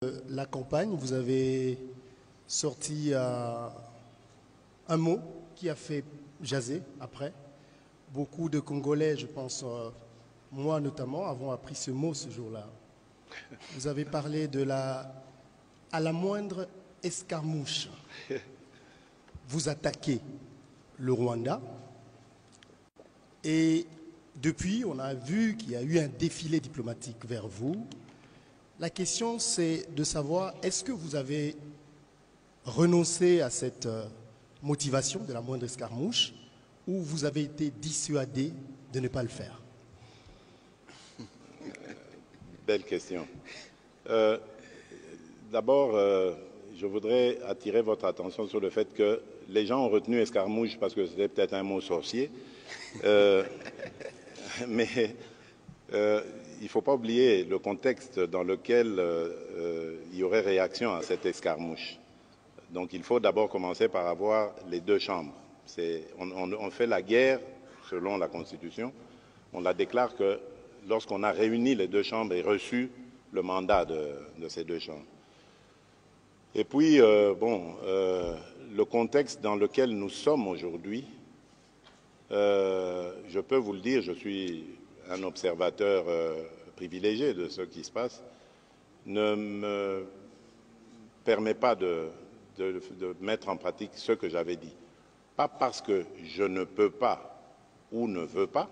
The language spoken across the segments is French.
La campagne, vous avez sorti un mot qui a fait jaser après. Beaucoup de Congolais, je pense, moi notamment, avons appris ce mot ce jour-là. Vous avez parlé à la moindre escarmouche, vous attaquez le Rwanda. Et depuis, on a vu qu'il y a eu un défilé diplomatique vers vous. La question, c'est de savoir, est-ce que vous avez renoncé à cette motivation de la moindre escarmouche ou vous avez été dissuadé de ne pas le faire? Belle question. D'abord, je voudrais attirer votre attention sur le fait que les gens ont retenu escarmouche parce que c'était peut-être un mot sorcier. Mais il ne faut pas oublier le contexte dans lequel il y aurait réaction à cette escarmouche. Donc il faut d'abord commencer par avoir les deux chambres. On fait la guerre selon la Constitution. On la déclare que lorsqu'on a réuni les deux chambres et reçu le mandat de ces deux chambres. Et puis, le contexte dans lequel nous sommes aujourd'hui, je peux vous le dire, je suis un observateur privilégié de ce qui se passe, ne me permet pas de mettre en pratique ce que j'avais dit. Pas parce que je ne peux pas ou ne veux pas,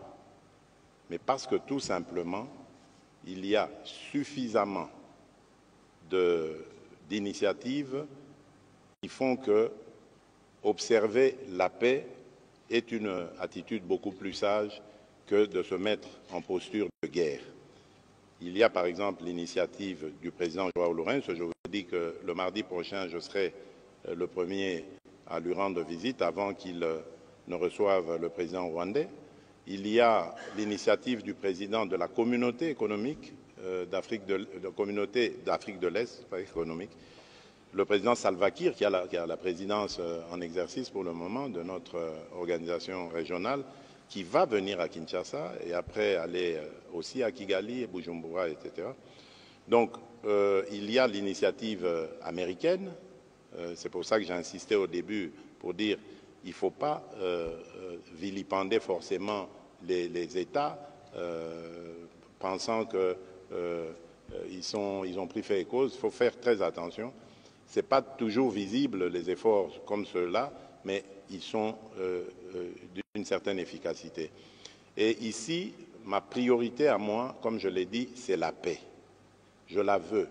mais parce que tout simplement, il y a suffisamment d'initiatives qui font que observer la paix est une attitude beaucoup plus sage que de se mettre en posture de guerre. Il y a par exemple l'initiative du président João Lourenço. Je vous dis que le mardi prochain, je serai le premier à lui rendre visite avant qu'il ne reçoive le président rwandais. Il y a l'initiative du président de la communauté économique d'Afrique de l'Est, pas économique, le président Salva Kiir, qui a la présidence en exercice pour le moment de notre organisation régionale, qui va venir à Kinshasa et après aller aussi à Kigali, et Bujumbura, etc. Donc, il y a l'initiative américaine. C'est pour ça que j'ai insisté au début pour dire qu'il ne faut pas vilipender forcément les États pensant qu'ils ont pris fait et cause. Il faut faire très attention. Ce n'est pas toujours visible, les efforts comme ceux-là, mais ils sont d'une certaine efficacité. Et ici, ma priorité à moi, comme je l'ai dit, c'est la paix. Je la veux.